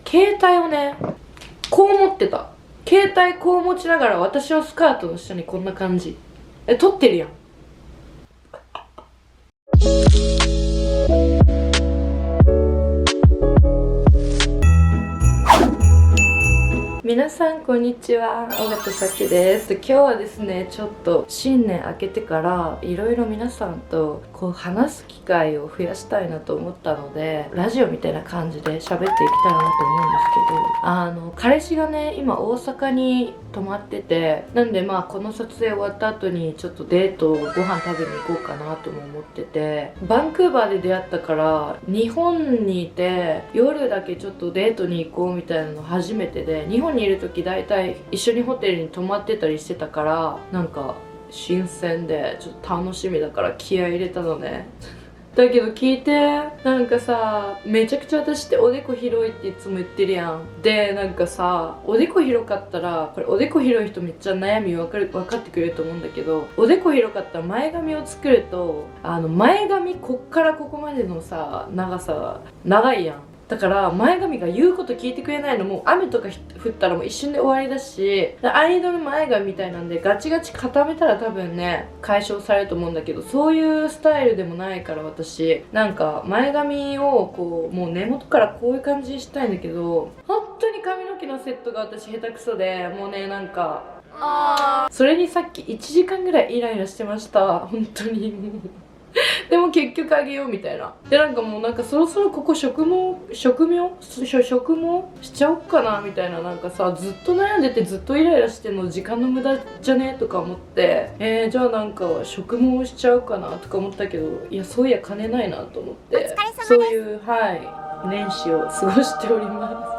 携帯をねこう持ってた。携帯こう持ちながら私はスカートの下にこんな感じ。撮ってるやん。皆さんこんにちは、尾形咲です。今日はですね、ちょっと新年明けてからいろいろ皆さんとこう話す機会を増やしたいなと思ったので、ラジオみたいな感じで喋っていきたいなと思うんですけど、彼氏がね今大阪に泊まってて、なんでこの撮影終わった後にちょっとデートをご飯食べに行こうかなとも思ってて、バンクーバーで出会ったから日本にいて夜だけちょっとデートに行こうみたいなの初めてで、日本にいる時大体一緒にホテルに泊まってたりしてたから、なんか新鮮でちょっと楽しみだから気合い入れたのね。だけど聞いて、なんかさ、めちゃくちゃ私っておでこ広いっていつも言ってるやん。でなんかさ、おでこ広かったら、これおでこ広い人めっちゃ悩み分かってくれると思うんだけど、おでこ広かったら前髪を作ると、前髪こっからここまでのさ長さ長いやん。だから前髪が言うこと聞いてくれないのも、雨とか降ったらもう一瞬で終わりだし、アイドル前髪みたいなんでガチガチ固めたら多分ね解消されると思うんだけど、そういうスタイルでもないから、私なんか前髪をこうもう根元からこういう感じにしたいんだけど、本当に髪の毛のセットが私下手くそで、もうねなんかそれにさっき1時間ぐらいイライラしてました、本当に。でも結局あげようみたいな。でなんかもうなんかそろそろここ植毛しちゃおっかなみたいな。なんかさ、ずっと悩んでてずっとイライラしてんの時間の無駄じゃねとか思って、じゃあなんか植毛しちゃうかなとか思ったけど、いやそういや金ないなと思って、そういう年始を過ごしております。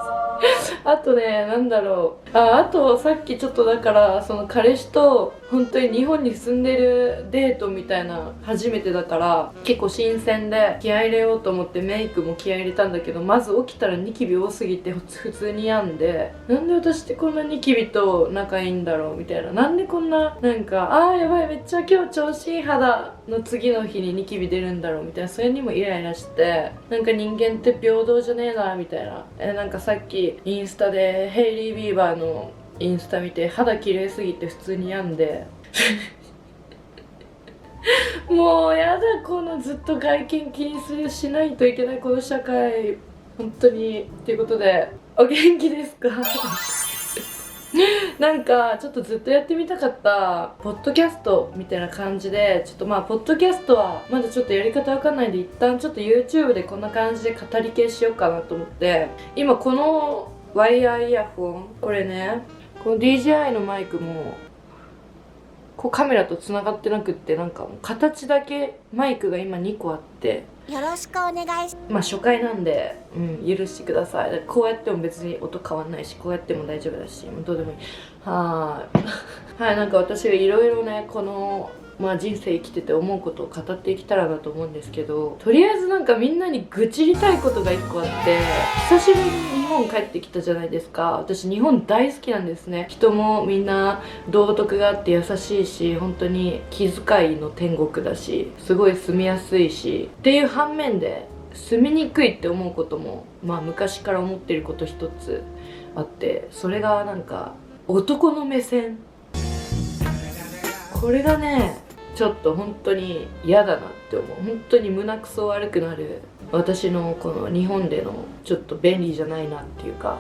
あとね、なんだろう、あとさっきちょっとだからその彼氏と本当に日本に住んでるデートみたいな初めてだから結構新鮮で気合い入れようと思ってメイクも気合い入れたんだけど、まず起きたらニキビ多すぎて普通に病んで、なんで私ってこんなニキビと仲いいんだろうみたいな、なんでこんななんかやばいめっちゃ今日調子いい肌の次の日にニキビ出るんだろうみたいな、それにもイライラして、なんか人間って平等じゃねえなみたいな。なんかさっきインスタでヘイリー・ビーバーのインスタ見て肌綺麗すぎて普通に病んでもうやだ、このずっと外見気にしないといけないこの社会、本当に。っていうことで、お元気ですか？なんかちょっとずっとやってみたかったポッドキャストみたいな感じで、ちょっとポッドキャストはまだちょっとやり方わかんないんで、一旦ちょっと YouTube でこんな感じで語り系しようかなと思って、今このワイヤーイヤホン、これね、この DJI のマイクもこうカメラとつながってなくって、なんか形だけマイクが今2個あって、よろしくお願いします。初回なんで、許してください。こうやっても別に音変わんないし、こうやっても大丈夫だし、どうでもいい。なんか私がいろいろね、この人生生きてて思うことを語っていけたらなと思うんですけど、とりあえずなんかみんなに愚痴りたいことが1個あって、久しぶりに日本帰ってきたじゃないですか。私日本大好きなんですね。人もみんな道徳があって優しいし、本当に気遣いの天国だし、すごい住みやすいしっていう反面で、住みにくいって思うことも昔から思ってること一つあって、それがなんか男の目線。これがねちょっと本当に嫌だなって思う。本当に胸くそ悪くなる私のこの日本でのちょっと便利じゃないなっていうか、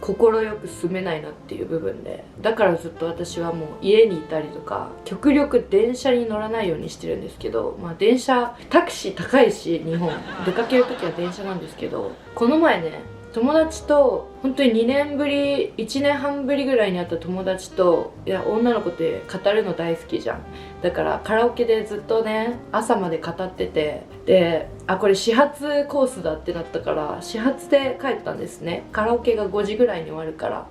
心よく住めないなっていう部分で、だからずっと私はもう家にいたりとか、極力電車に乗らないようにしてるんですけど、電車タクシー高いし、日本出かける時は電車なんですけど、この前ね友達と、本当に2年ぶり1年半ぶりぐらいに会った友達と、いや女の子って語るの大好きじゃん。だからカラオケでずっとね朝まで語ってて、でこれ始発コースだってなったから始発で帰ったんですね。カラオケが5時ぐらいに終わるから、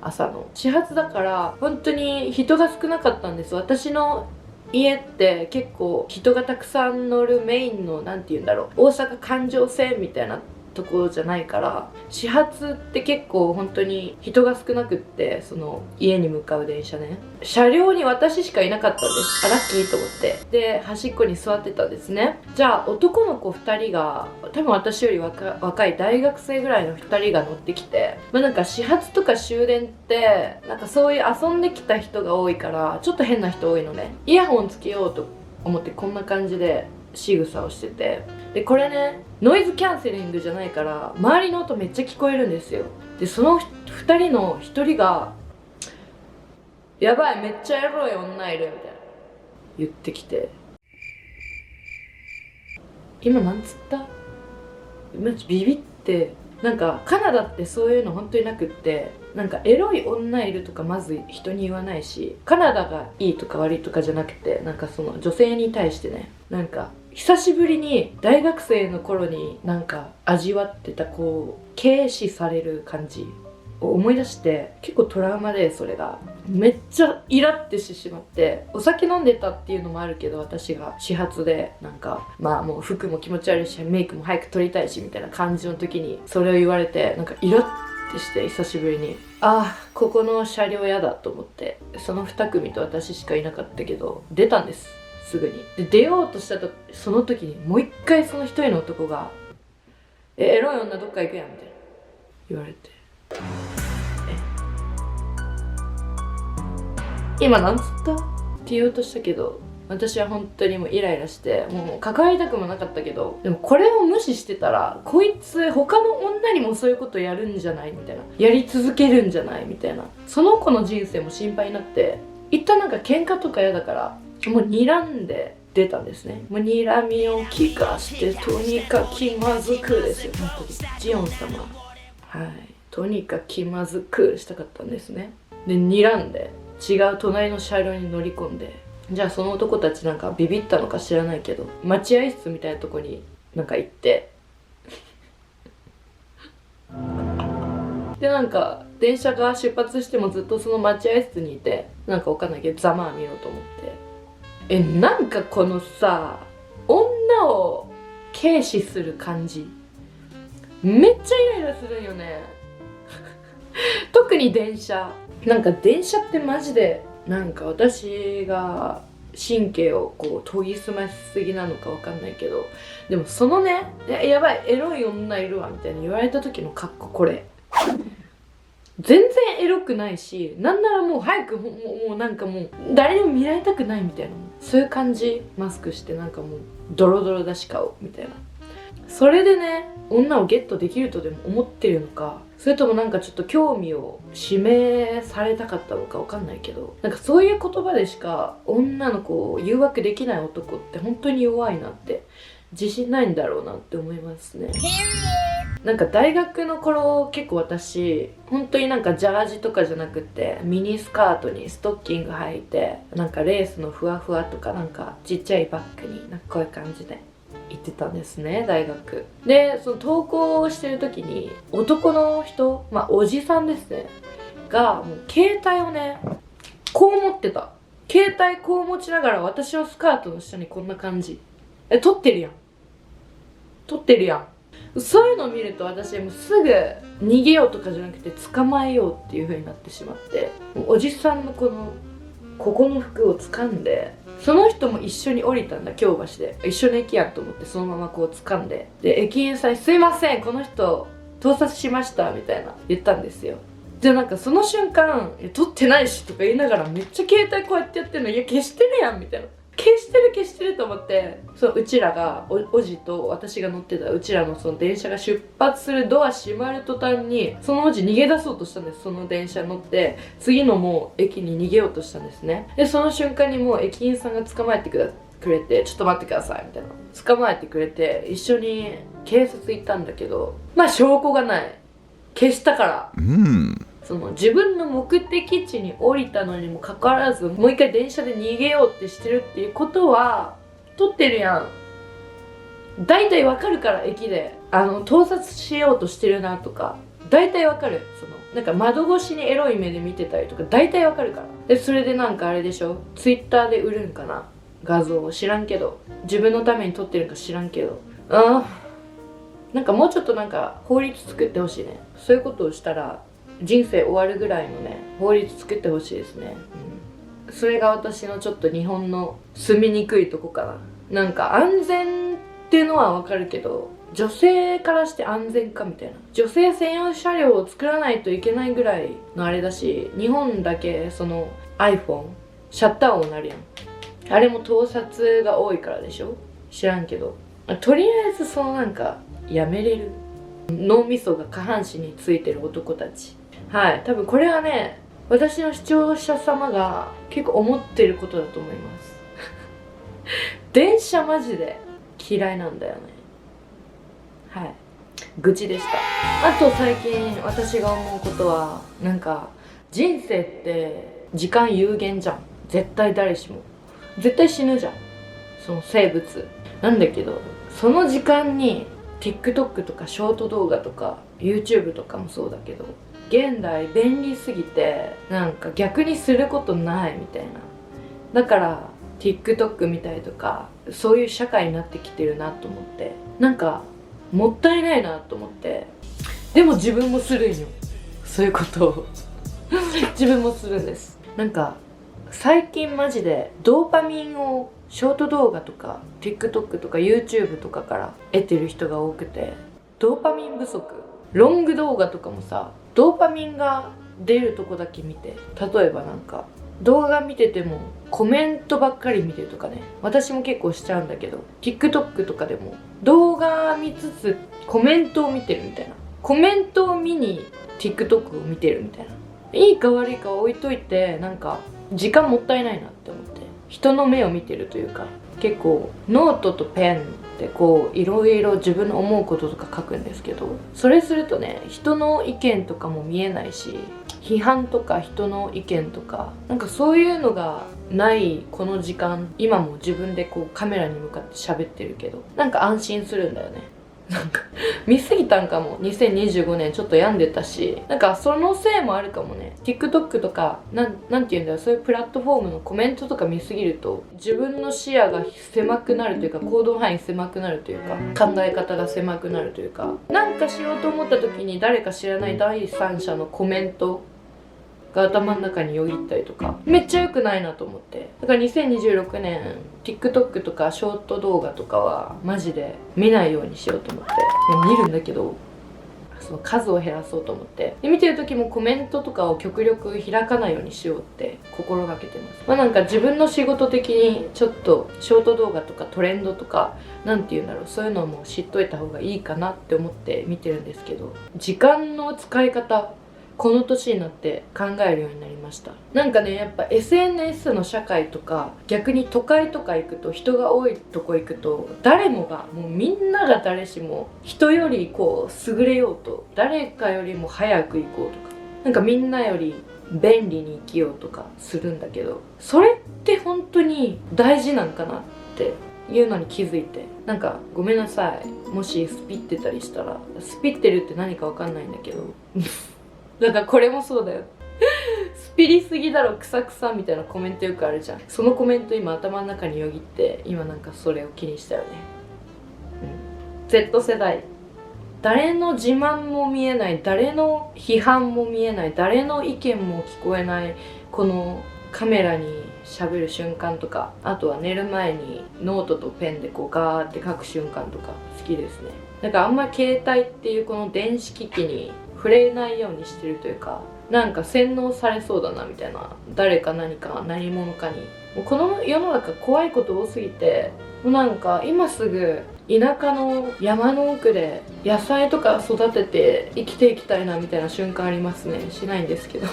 朝の始発だから本当に人が少なかったんです。私の家って結構人がたくさん乗るメインの大阪環状線みたいなところじゃないから、始発って結構本当に人が少なくって、その家に向かう電車ね、車両に私しかいなかったんです。ラッキーと思って。で端っこに座ってたんですね。じゃあ男の子2人が、多分私より若い大学生ぐらいの2人が乗ってきて、なんか始発とか終電ってなんかそういう遊んできた人が多いからちょっと変な人多いのね。イヤホンつけようと思ってこんな感じで仕草をしてて、でこれねノイズキャンセリングじゃないから周りの音めっちゃ聞こえるんですよ。でその2人の1人が「やばいめっちゃエロい女いる」みたいな言ってきて、今なんつった？ビビって。なんかカナダってそういうの本当になくって、なんかエロい女いるとかまず人に言わないし、カナダがいいとか悪いとかじゃなくて、なんかその女性に対してね、なんか久しぶりに大学生の頃になんか味わってたこう軽視される感じを思い出して、結構トラウマで、それがめっちゃイラってしてしまって、お酒飲んでたっていうのもあるけど、私が始発でなんかまあもう服も気持ち悪いしメイクも早く撮りたいしみたいな感じの時にそれを言われて、なんかイラってして久しぶりに、ああここの車両やだと思って、その2組と私しかいなかったけど出たんです、すぐに。で出ようとしたとその時にもう一回その一人の男が「エロい女どっか行くやん」みたいな言われて、今なんつったって言おうとしたけど、私は本当にもうイライラして、もう関わりたくもなかったけど、でもこれを無視してたらこいつ他の女にもそういうことやるんじゃないみたいな、やり続けるんじゃないみたいな、その子の人生も心配になって、一旦なんか喧嘩とか嫌だからもう睨んで出たんですね。もう睨みを利かしてとにかく気まずくですよ、本当にジオン様、はい、とにかく気まずくしたかったんですね。で睨んで違う隣の車両に乗り込んで、じゃあその男たちなんかビビったのか知らないけど待合室みたいなとこになんか行ってでなんか電車が出発してもずっとその待合室にいて、なんかわかんないけどざまあ見ろと思って、なんかこのさ女を軽視する感じめっちゃイライラするよね特に電車、なんか電車ってマジでなんか私が神経をこう研ぎ澄ましすぎなのかわかんないけど、でもそのね、やばいエロい女いるわみたいに言われた時の格好、これ全然エロくないし、なんならもう早くもうなんかもう誰にも見られたくないみたいな、そういう感じ。マスクしてなんかもうドロドロだし顔みたいな、それでね女をゲットできるとでも思ってるのか、それともなんかちょっと興味を示されたかったのかわかんないけど、なんかそういう言葉でしか女の子を誘惑できない男って本当に弱いなって、自信ないんだろうなって思いますね。なんか大学の頃結構私本当になんかジャージとかじゃなくてミニスカートにストッキング履いて、なんかレースのふわふわとかなんかちっちゃいバッグになんかこういう感じで行ってたんですね、大学で。その登校してる時に男の人、まあおじさんですねがもう携帯をねこう持ってた、携帯こう持ちながら私のスカートの下にこんな感じ、撮ってるやん撮ってるやん。そういうのを見ると私もうすぐ逃げようとかじゃなくて捕まえようっていう風になってしまって、おじさんのここの服を掴んで、その人も一緒に降りたんだ、京橋で一緒の駅やんと思って、そのままこう掴んで、で駅員さんに「すいませんこの人盗撮しました」みたいな言ったんですよ。じゃあなんかその瞬間「撮ってないし」とか言いながらめっちゃ携帯こうやってやってるの、いや消してるやんみたいな、消してると思って、そううちらがおじと私が乗ってたうちらのその電車が出発するドア閉まる途端にそのおじ逃げ出そうとしたんです。その電車乗って次のもう駅に逃げようとしたんですね。でその瞬間にもう駅員さんが捕まえてくれて「ちょっと待ってください」みたいな、捕まえてくれて一緒に警察行ったんだけど、まあ証拠がない、消したから、その自分の目的地に降りたのにもかかわらずもう一回電車で逃げようってしてるっていうことは撮ってるやん。大体わかるから、駅で盗撮しようとしてるなとか大体わかる。そのなんか窓越しにエロい目で見てたりとか大体わかるから。でそれでなんかあれでしょ、ツイッターで売るんかな、画像を知らんけど、自分のために撮ってるんか知らんけど、なんかもうちょっとなんか法律作ってほしいね。そういうことをしたら人生終わるぐらいのね法律作ってほしいですね、それが私のちょっと日本の住みにくいとこかな。なんか安全っていうのはわかるけど、女性からして安全かみたいな、女性専用車両を作らないといけないぐらいのあれだし、日本だけその iPhone シャッター音なるやん。あれも盗撮が多いからでしょ、知らんけど。とりあえずそのなんかやめれる脳みそが下半身についてる男たち。はい、多分これはね私の視聴者様が結構思ってることだと思います電車マジで嫌いなんだよね。はい、愚痴でした。あと最近私が思うことは、なんか人生って時間有限じゃん。絶対誰しも絶対死ぬじゃん、その生物なんだけど、その時間に TikTok とかショート動画とか YouTube とかもそうだけど、現代便利すぎてなんか逆にすることないみたいな。だから TikTok 見たりとかそういう社会になってきてるなと思って、なんかもったいないなと思って。でも自分もするんよ、そういうことを自分もするんです。なんか最近マジでドーパミンをショート動画とか TikTok とか YouTube とかから得てる人が多くて、ドーパミン不足。ロング動画とかもさ、ドーパミンが出るとこだけ見て、例えばなんか動画見ててもコメントばっかり見てるとかね、私も結構しちゃうんだけど、 TikTok とかでも動画見つつコメントを見てるみたいな、コメントを見に TikTok を見てるみたいな。いいか悪いか置いといて、なんか時間もったいないなって思って、人の目を見てるというか、結構ノートとペンでこういろいろ自分の思うこととか書くんですけど、それするとね人の意見とかも見えないし、批判とか人の意見とかなんかそういうのがないこの時間、今も自分でこうカメラに向かって喋ってるけど、なんか安心するんだよね。なんか見すぎたんかも。2025年ちょっと病んでたし、なんかそのせいもあるかもね。 TikTok とかなんていうんだよ、そういうプラットフォームのコメントとか見すぎると自分の視野が狭くなるというか、行動範囲狭くなるというか、考え方が狭くなるというか、なんかしようと思った時に誰か知らない第三者のコメントが頭の中によぎったりとか、めっちゃ良くないなと思って。だから2026年 TikTok とかショート動画とかはマジで見ないようにしようと思って、見るんだけどその数を減らそうと思って、で見てる時もコメントとかを極力開かないようにしようって心がけてます。なんか自分の仕事的にちょっとショート動画とかトレンドとかなんていうんだろう、そういうのも知っといた方がいいかなって思って見てるんですけど、時間の使い方この年になって考えるようになりました。なんかねやっぱ SNS の社会とか、逆に都会とか行くと、人が多いとこ行くと誰もがもうみんなが誰しも人よりこう優れようと、誰かよりも早く行こうとか、なんかみんなより便利に生きようとかするんだけど、それって本当に大事なんかなっていうのに気づいて、なんかごめんなさいもしスピってたりしたら。スピってるって何かわかんないんだけどだからこれもそうだよスピりすぎだろクサクサみたいなコメントよくあるじゃん。そのコメント今頭の中によぎって、今なんかそれを気にしたよね。Z 世代、誰の自慢も見えない、誰の批判も見えない、誰の意見も聞こえない、このカメラに喋る瞬間とか、あとは寝る前にノートとペンでこうガーって書く瞬間とか好きですね。だからあんまり携帯っていうこの電子機器に触れないようにしてるというか、なんか洗脳されそうだなみたいな、誰か何か何者かに。もうこの世の中怖いこと多すぎて、もうなんか今すぐ田舎の山の奥で野菜とか育てて生きていきたいなみたいな瞬間ありますね。しないんですけど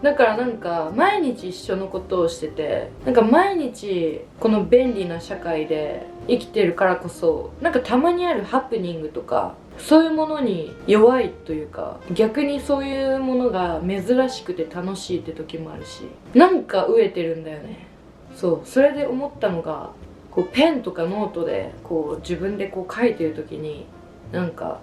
だからなんか毎日一緒のことをしてて、なんか毎日この便利な社会で生きてるからこそ、なんかたまにあるハプニングとかそういうものに弱いというか、逆にそういうものが珍しくて楽しいって時もあるし、なんか飢えてるんだよね。そう、それで思ったのが、こうペンとかノートでこう自分でこう書いてる時に、なんか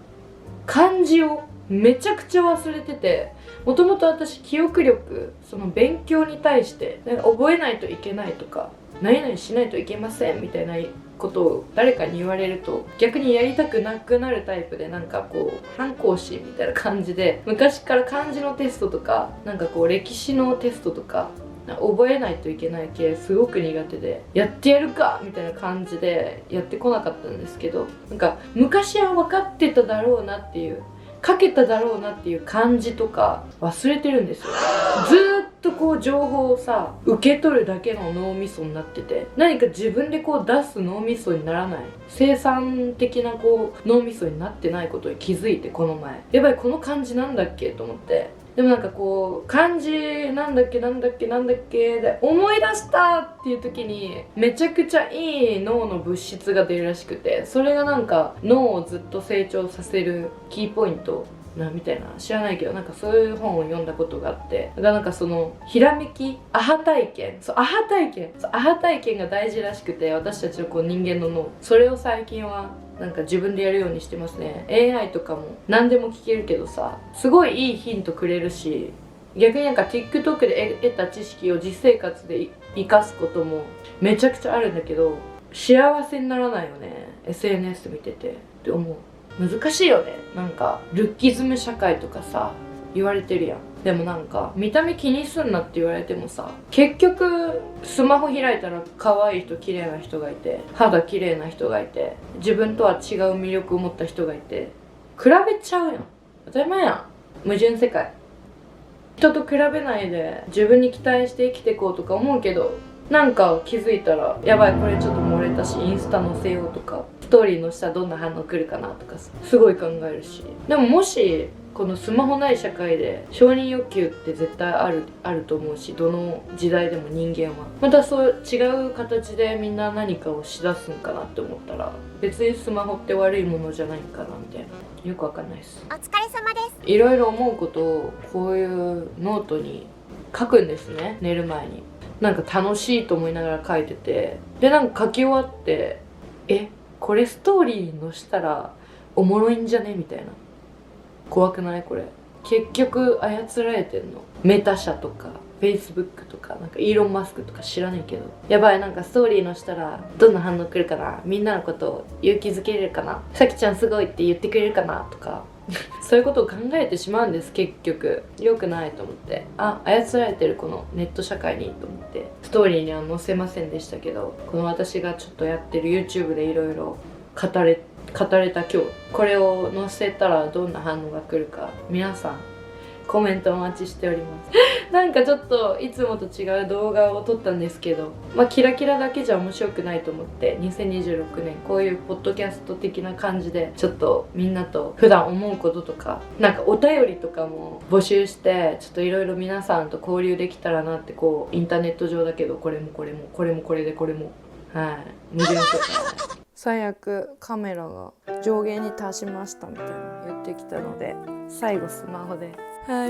漢字をめちゃくちゃ忘れてて、もともと私記憶力、その勉強に対してなんか覚えないといけないとか、何々しないといけませんみたいなことを誰かに言われると逆にやりたくなくなるタイプで、なんかこう反抗心みたいな感じで、昔から漢字のテストとかなんかこう歴史のテストとか覚えないといけない系すごく苦手で、やってやるかみたいな感じでやってこなかったんですけど、なんか昔は分かってただろうなっていう、書けただろうなっていう漢字とか忘れてるんですよ。ずーっとこう情報をさ受け取るだけの脳みそになってて、何か自分でこう出す脳みそにならない、生産的なこう脳みそになってないことに気づいて、この前やばいこの漢字なんだっけと思って、でもなんかこう漢字なんだっけで思い出したっていう時にめちゃくちゃいい脳の物質が出るらしくて、それがなんか脳をずっと成長させるキーポイントみたいな、知らないけどなんかそういう本を読んだことがあって、だからなんかそのひらめき、アハ体験が大事らしくて、私たちのこう人間の脳、それを最近はなんか自分でやるようにしてますね。 AI とかも何でも聞けるけどさ、すごいいいヒントくれるし、逆になんか TikTok で得た知識を実生活で生かすこともめちゃくちゃあるんだけど、幸せにならないよね SNS 見ててって思う。難しいよね。なんかルッキズム社会とかさ言われてるやん。でもなんか見た目気にすんなって言われてもさ、結局スマホ開いたら可愛い人、綺麗な人がいて、肌綺麗な人がいて、自分とは違う魅力を持った人がいて、比べちゃうやん。当たり前やん。矛盾世界。人と比べないで自分に期待して生きていこうとか思うけど、なんか気づいたらやばいこれちょっと漏れたしインスタ載せようとか、ストーリーの下どんな反応来るかなとかすごい考えるし、でももしこのスマホない社会で承認欲求って絶対あると思うし、どの時代でも人間はまたそう違う形でみんな何かをしだすんかなって思ったら、別にスマホって悪いものじゃないんかなみたいな、よくわかんないです。お疲れ様です。いろいろ思うことをこういうノートに書くんですね、寝る前に。なんか楽しいと思いながら書いてて、でなんか書き終わって、これストーリーに載したらおもろいんじゃねみたいな。怖くないこれ。結局操られてんの。メタ社とか Facebook とかなんかイーロン・マスクとか知らないけど、やばいなんかストーリー載したらどんな反応来るかな、みんなのことを勇気づけれるかな、さきちゃんすごいって言ってくれるかなとかそういうことを考えてしまうんです。結局良くないと思って、操られてるこのネット社会にと思ってストーリーには載せませんでしたけど、この私がちょっとやってる YouTube でいろいろ語れた今日、これを載せたらどんな反応が来るか、皆さんコメントお待ちしておりますなんかちょっといつもと違う動画を撮ったんですけど、キラキラだけじゃ面白くないと思って、2026年こういうポッドキャスト的な感じでちょっとみんなと普段思うこととか、なんかお便りとかも募集して、ちょっといろいろ皆さんと交流できたらなって、こうインターネット上だけどこれもこれでこれも矛盾とか最悪カメラが上限に達しましたみたいな言ってきたので、最後スマホで。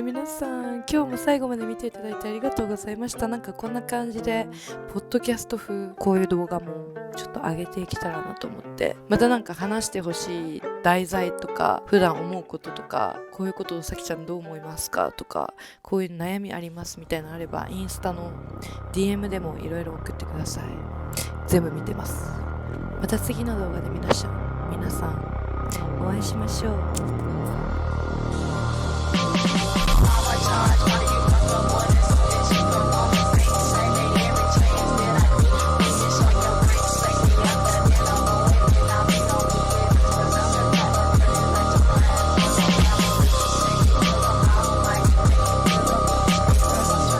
皆さん今日も最後まで見ていただいてありがとうございました。なんかこんな感じでポッドキャスト風こういう動画もちょっと上げていけたらなと思って、またなんか話してほしい題材とか、普段思うこととか、こういうことをさきちゃんどう思いますかとか、こういう悩みありますみたいなのあれば、インスタの DM でもいろいろ送ってください。全部見てます。また次の動画で皆さんお会いしましょう。